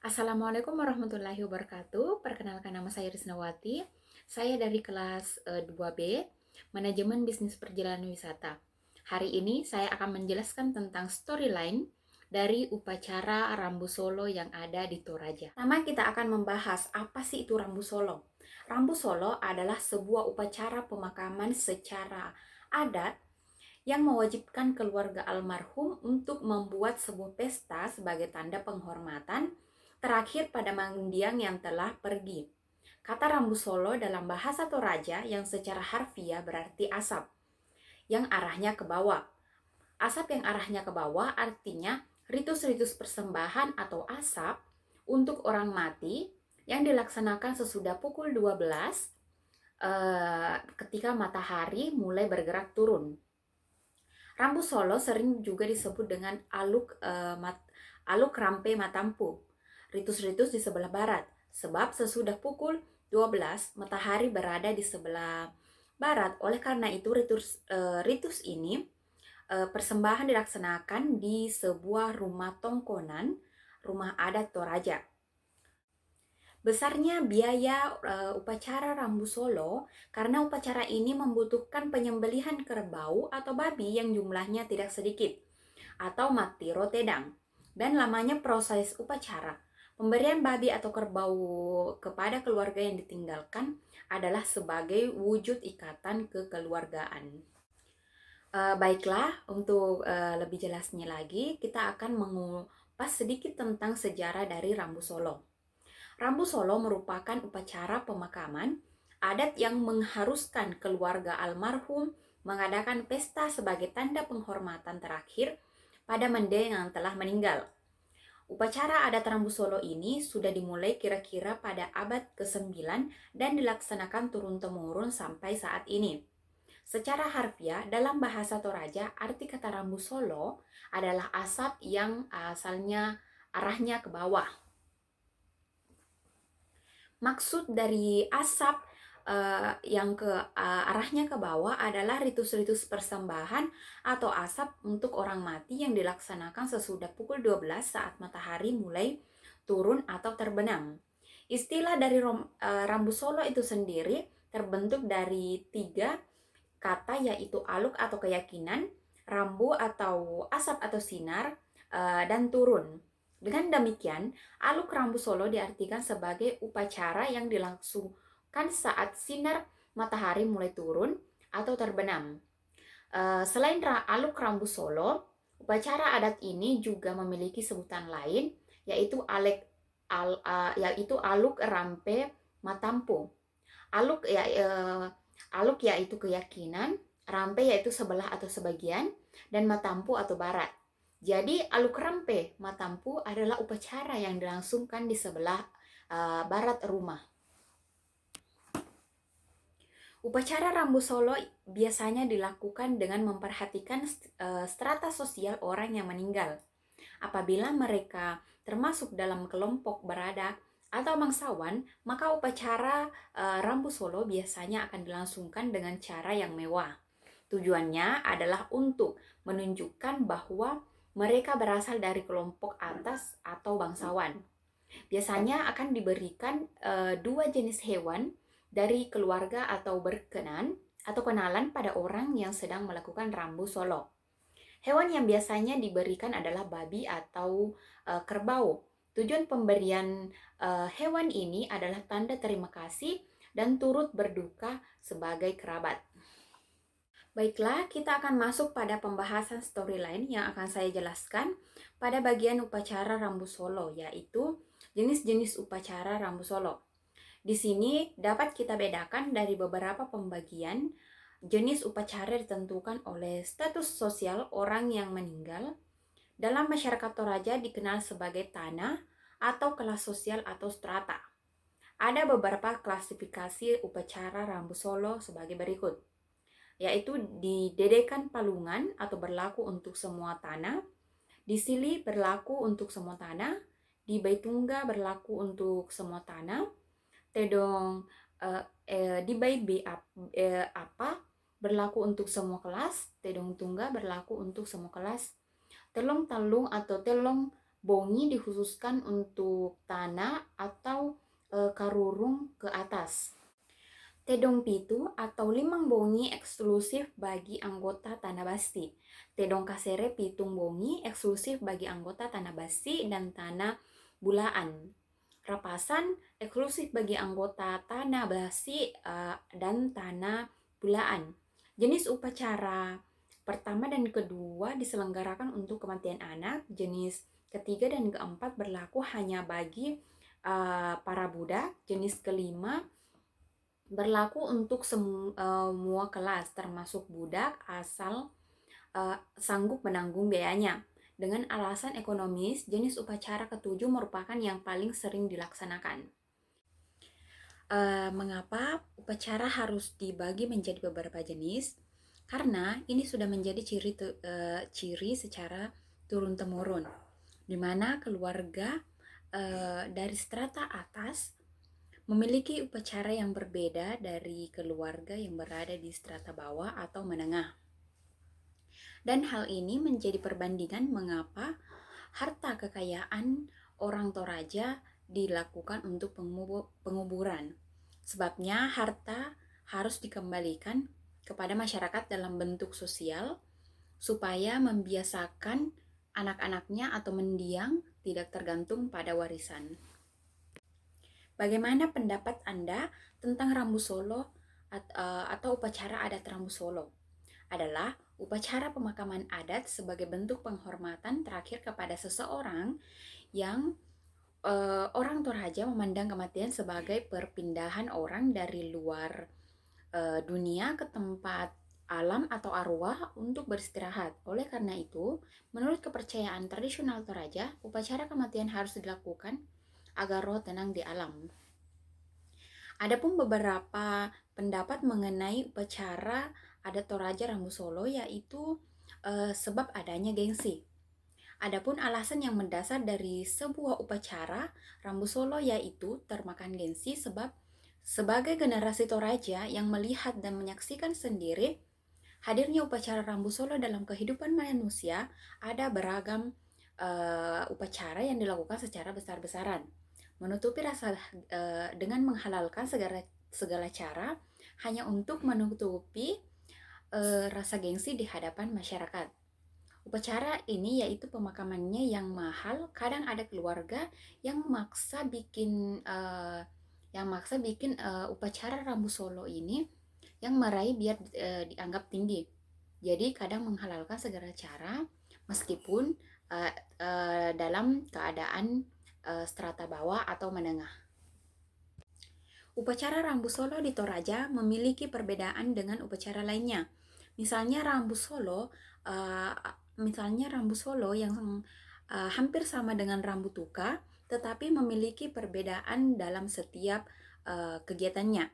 Assalamualaikum warahmatullahi wabarakatuh. Perkenalkan nama saya Risnawati. Saya dari kelas 2B, Manajemen Bisnis Perjalanan Wisata. Hari ini saya akan menjelaskan tentang storyline dari upacara Rambu Solo yang ada di Toraja. Pertama kita akan membahas apa sih itu Rambu Solo. Rambu Solo adalah sebuah upacara pemakaman secara adat yang mewajibkan keluarga almarhum untuk membuat sebuah pesta sebagai tanda penghormatan terakhir pada mendiang yang telah pergi. Kata Rambu Solo dalam bahasa Toraja yang secara harfiah berarti asap, yang arahnya ke bawah. Asap yang arahnya ke bawah artinya ritus-ritus persembahan atau asap untuk orang mati yang dilaksanakan sesudah pukul 12 ketika matahari mulai bergerak turun. Rambu Solo sering juga disebut dengan aluk rampe matampu, ritus-ritus di sebelah barat, sebab sesudah pukul 12 matahari berada di sebelah barat. Oleh karena itu ritus ini persembahan dilaksanakan di sebuah rumah tongkonan, rumah adat Toraja. Besarnya biaya upacara Rambu Solo karena upacara ini membutuhkan penyembelihan kerbau atau babi yang jumlahnya tidak sedikit atau mati rotedang, dan lamanya proses upacara. Pemberian babi atau kerbau kepada keluarga yang ditinggalkan adalah sebagai wujud ikatan kekeluargaan. Baiklah, untuk lebih jelasnya lagi, kita akan mengupas sedikit tentang sejarah dari Rambu Solo. Rambu Solo merupakan upacara pemakaman adat yang mengharuskan keluarga almarhum mengadakan pesta sebagai tanda penghormatan terakhir pada mendiang yang telah meninggal. Upacara adat Rambu Solo ini sudah dimulai kira-kira pada abad ke-9 dan dilaksanakan turun-temurun sampai saat ini. Secara harfiah, dalam bahasa Toraja, arti kata Rambu Solo adalah asap yang asalnya arahnya ke bawah. Maksud dari asap arahnya ke bawah adalah ritus-ritus persembahan atau asap untuk orang mati yang dilaksanakan sesudah pukul 12 saat matahari mulai turun atau terbenam. Istilah dari Rambu Solo itu sendiri terbentuk dari 3 kata, yaitu aluk atau keyakinan, rambu atau asap atau sinar, dan turun. Dengan demikian, aluk Rambu Solo diartikan sebagai upacara yang dilangsungkan saat sinar matahari mulai turun atau terbenam. Selain aluk Rambu Solo, upacara adat ini juga memiliki sebutan lain, yaitu aluk rampe matampu. Aluk aluk yaitu keyakinan, rampe yaitu sebelah atau sebagian, dan matampu atau barat. Jadi aluk rampe matampu adalah upacara yang dilangsungkan di sebelah barat rumah. Upacara Rambu Solo biasanya dilakukan dengan memperhatikan strata sosial orang yang meninggal. Apabila mereka termasuk dalam kelompok beradak atau bangsawan, maka upacara Rambu Solo biasanya akan dilangsungkan dengan cara yang mewah. Tujuannya adalah untuk menunjukkan bahwa mereka berasal dari kelompok atas atau bangsawan. Biasanya akan diberikan 2 jenis hewan dari keluarga atau berkenan atau kenalan pada orang yang sedang melakukan Rambu Solo. Hewan yang biasanya diberikan adalah babi atau kerbau. Tujuan pemberian hewan ini adalah tanda terima kasih dan turut berduka sebagai kerabat. Baiklah, kita akan masuk pada pembahasan storyline yang akan saya jelaskan pada bagian upacara Rambu Solo, yaitu jenis-jenis upacara Rambu Solo. Di sini dapat kita bedakan dari beberapa pembagian. Jenis upacara ditentukan oleh status sosial orang yang meninggal. Dalam masyarakat Toraja dikenal sebagai tanah atau kelas sosial atau strata. Ada beberapa klasifikasi upacara Rambu Solo sebagai berikut, yaitu di Dedekan Palungan atau berlaku untuk semua tanah, di Sili berlaku untuk semua tanah, di Baitungga berlaku untuk semua tanah, Tedong di apa berlaku untuk semua kelas, Tedong Tungga berlaku untuk semua kelas, Telong Talung atau Telong Bongi dikhususkan untuk tanah atau karurung ke atas. Tedong pitu atau limang bongi eksklusif bagi anggota Tanah Basti. Tedong kasere pitung bongi eksklusif bagi anggota Tanah Basti dan Tanah Bulaan. Rapasan eksklusif bagi anggota Tanah Basti dan Tanah Bulaan. Jenis upacara pertama dan kedua diselenggarakan untuk kematian anak. Jenis ketiga dan keempat berlaku hanya bagi para budak. Jenis kelima berlaku untuk semua kelas termasuk budak asal sanggup menanggung biayanya. Dengan alasan ekonomis, jenis upacara ketujuh merupakan yang paling sering dilaksanakan. Mengapa upacara harus dibagi menjadi beberapa jenis? Karena ini sudah menjadi ciri secara turun-temurun, di mana keluarga dari strata atas memiliki upacara yang berbeda dari keluarga yang berada di strata bawah atau menengah. Dan hal ini menjadi perbandingan mengapa harta kekayaan orang Toraja dilakukan untuk penguburan. Sebabnya harta harus dikembalikan kepada masyarakat dalam bentuk sosial supaya membiasakan anak-anaknya atau mendiang tidak tergantung pada warisan. Bagaimana pendapat Anda tentang Rambu Solo atau upacara adat Rambu Solo? Adalah upacara pemakaman adat sebagai bentuk penghormatan terakhir kepada seseorang yang orang Toraja memandang kematian sebagai perpindahan orang dari luar dunia ke tempat alam atau arwah untuk beristirahat. Oleh karena itu, menurut kepercayaan tradisional Toraja, upacara kematian harus dilakukan agar roh tenang di alam. Adapun beberapa pendapat mengenai upacara adat Toraja Rambu Solo, yaitu sebab adanya gengsi. Adapun alasan yang mendasar dari sebuah upacara Rambu Solo yaitu termakan gengsi sebab sebagai generasi Toraja yang melihat dan menyaksikan sendiri hadirnya upacara Rambu Solo dalam kehidupan manusia, ada beragam upacara yang dilakukan secara besar-besaran, menutupi rasa dengan menghalalkan segala cara hanya untuk menutupi rasa gengsi di hadapan masyarakat. Upacara ini yaitu pemakamannya yang mahal. Kadang ada keluarga yang maksa bikin upacara Rambu Solo ini yang meraih biar dianggap tinggi. Jadi kadang menghalalkan segala cara meskipun dalam keadaan strata bawah atau menengah. Upacara Rambu Solo di Toraja memiliki perbedaan dengan upacara lainnya. Misalnya Rambu Solo yang hampir sama dengan Rambu Tuka, tetapi memiliki perbedaan dalam setiap kegiatannya.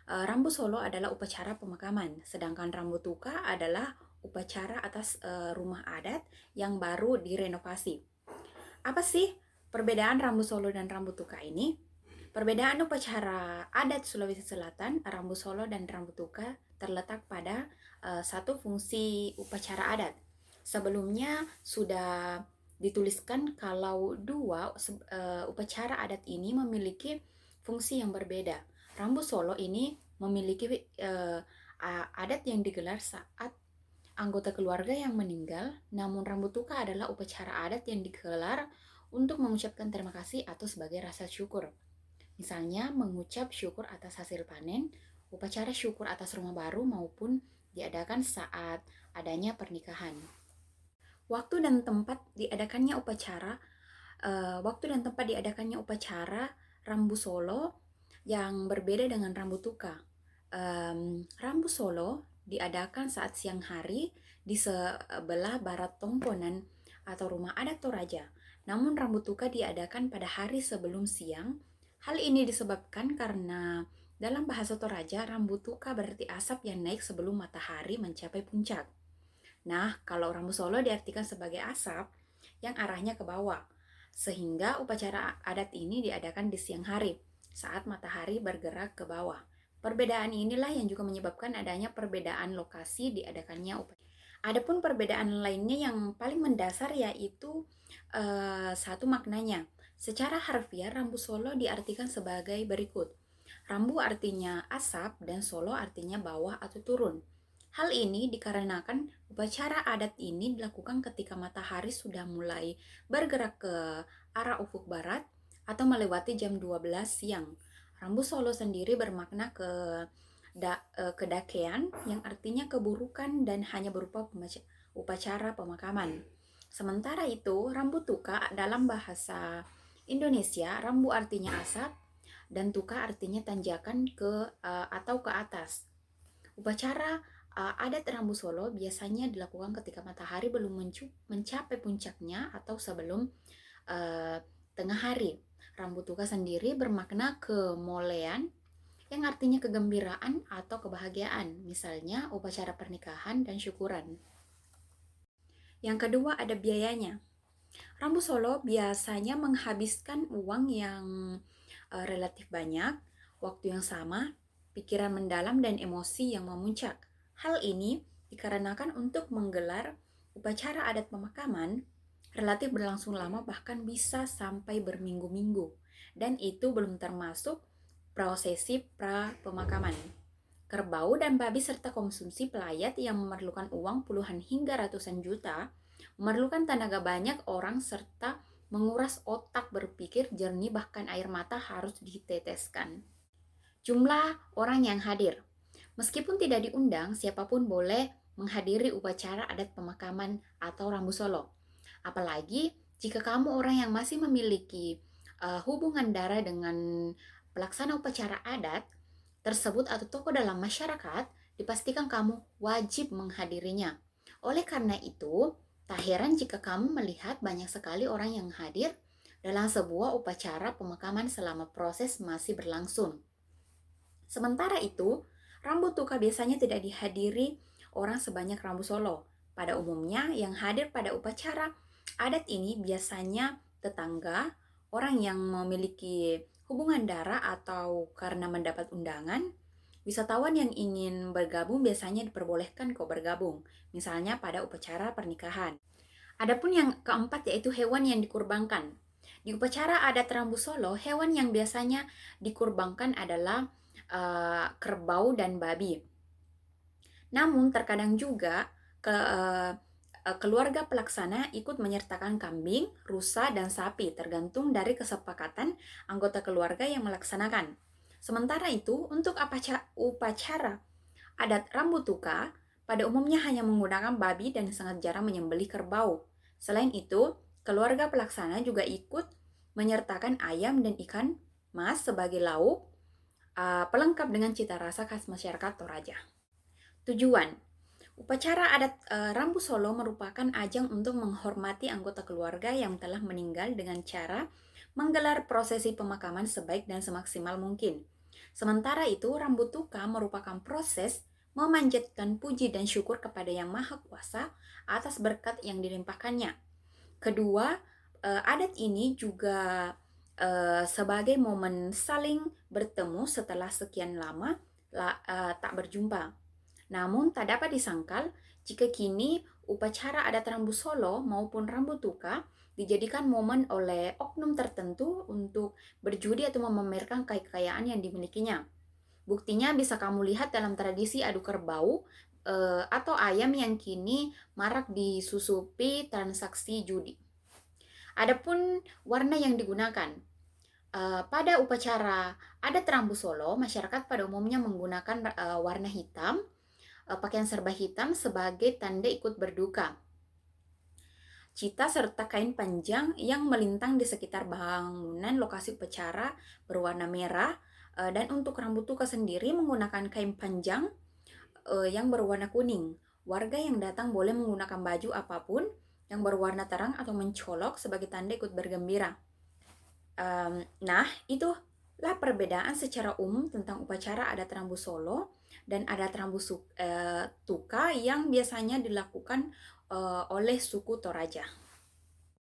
Rambu Solo adalah upacara pemakaman, sedangkan Rambu Tuka adalah upacara atas rumah adat yang baru direnovasi. Apa sih perbedaan Rambu Solo dan Rambu Tuka ini? Perbedaan upacara adat Sulawesi Selatan, Rambu Solo dan Rambu Tuka terletak pada satu fungsi upacara adat. Sebelumnya sudah dituliskan kalau dua upacara adat ini memiliki fungsi yang berbeda. Rambu Solo ini memiliki adat yang digelar saat anggota keluarga yang meninggal, namun Rambu Tuka adalah upacara adat yang digelar untuk mengucapkan terima kasih atau sebagai rasa syukur. Misalnya mengucap syukur atas hasil panen, upacara syukur atas rumah baru maupun diadakan saat adanya pernikahan. Waktu dan tempat diadakannya upacara Rambu Solo yang berbeda dengan Rambu Tuka. Rambu Solo diadakan saat siang hari di sebelah barat Tongkonan atau rumah adat Toraja. Namun Rambu Tuka diadakan pada hari sebelum siang. Hal ini disebabkan karena dalam bahasa Toraja, Rambu Tuka berarti asap yang naik sebelum matahari mencapai puncak. Nah, kalau Rambu Solo diartikan sebagai asap yang arahnya ke bawah, sehingga upacara adat ini diadakan di siang hari saat matahari bergerak ke bawah. Perbedaan inilah yang juga menyebabkan adanya perbedaan lokasi diadakannya upacara. Adapun perbedaan lainnya yang paling mendasar yaitu Satu maknanya. Secara harfiah, rambu solo diartikan sebagai berikut. Rambu artinya asap dan solo artinya bawah atau turun. Hal ini dikarenakan upacara adat ini dilakukan ketika matahari sudah mulai bergerak ke arah ufuk barat atau melewati jam 12 siang. Rambu solo sendiri bermakna kedakean yang artinya keburukan dan hanya berupa upacara pemakaman. Sementara itu, rambu tuka dalam bahasa Indonesia, rambu artinya asap dan tuka artinya tanjakan atau ke atas. Upacara adat rambu solo biasanya dilakukan ketika matahari belum mencapai puncaknya atau sebelum tengah hari. Rambu tuka sendiri bermakna kemolean yang artinya kegembiraan atau kebahagiaan, misalnya upacara pernikahan dan syukuran. Yang kedua ada biayanya. Rambu solo biasanya menghabiskan uang yang relatif banyak, waktu yang sama, pikiran mendalam dan emosi yang memuncak. Hal ini dikarenakan untuk menggelar upacara adat pemakaman relatif berlangsung lama, bahkan bisa sampai berminggu-minggu. Dan itu belum termasuk prosesi pra pemakaman. Kerbau dan babi serta konsumsi pelayat yang memerlukan uang puluhan hingga ratusan juta, memerlukan tenaga banyak orang serta menguras otak berpikir jernih, bahkan air mata harus diteteskan. Jumlah orang yang hadir. Meskipun tidak diundang, siapapun boleh menghadiri upacara adat pemakaman atau rambu solo. Apalagi jika kamu orang yang masih memiliki hubungan darah dengan pelaksana upacara adat tersebut atau tokoh dalam masyarakat, dipastikan kamu wajib menghadirinya. Oleh karena itu, tak heran jika kamu melihat banyak sekali orang yang hadir dalam sebuah upacara pemakaman selama proses masih berlangsung. Sementara itu, rambu tuka biasanya tidak dihadiri orang sebanyak rambu solo. Pada umumnya, yang hadir pada upacara adat ini biasanya tetangga, orang yang memiliki hubungan darah atau karena mendapat undangan. Wisatawan yang ingin bergabung biasanya diperbolehkan kok bergabung, misalnya pada upacara pernikahan. Adapun yang keempat yaitu hewan yang dikurbankan. Di upacara adat rambu solo, hewan yang biasanya dikurbankan adalah kerbau dan babi. Namun terkadang juga keluarga pelaksana ikut menyertakan kambing, rusa, dan sapi tergantung dari kesepakatan anggota keluarga yang melaksanakan. Sementara itu, untuk upacara adat rambu tuka, pada umumnya hanya menggunakan babi dan sangat jarang menyembelih kerbau. Selain itu, keluarga pelaksana juga ikut menyertakan ayam dan ikan mas sebagai lauk, pelengkap dengan cita rasa khas masyarakat Toraja. Tujuan, upacara adat rambu solo merupakan ajang untuk menghormati anggota keluarga yang telah meninggal dengan cara menggelar prosesi pemakaman sebaik dan semaksimal mungkin. Sementara itu, rambu tuka merupakan proses memanjatkan puji dan syukur kepada Yang Maha Kuasa atas berkat yang dilimpahkannya. Kedua, adat ini juga sebagai momen saling bertemu setelah sekian lama tak berjumpa. Namun tak dapat disangkal jika kini upacara adat rambu solo maupun rambu tuka dijadikan momen oleh oknum tertentu untuk berjudi atau memamerkan kekayaan yang dimilikinya. Buktinya bisa kamu lihat dalam tradisi adu kerbau atau ayam yang kini marak disusupi transaksi judi. Adapun warna yang digunakan. Pada upacara adat rambu solo, masyarakat pada umumnya menggunakan warna hitam, pakaian serba hitam sebagai tanda ikut berduka. Cita serta kain panjang yang melintang di sekitar bangunan lokasi upacara berwarna merah, dan untuk rambu tuka sendiri menggunakan kain panjang yang berwarna kuning. Warga yang datang boleh menggunakan baju apapun yang berwarna terang atau mencolok sebagai tanda ikut bergembira. Nah, itulah perbedaan secara umum tentang upacara adat rambu solo dan adat rambu tuka yang biasanya dilakukan oleh suku Toraja.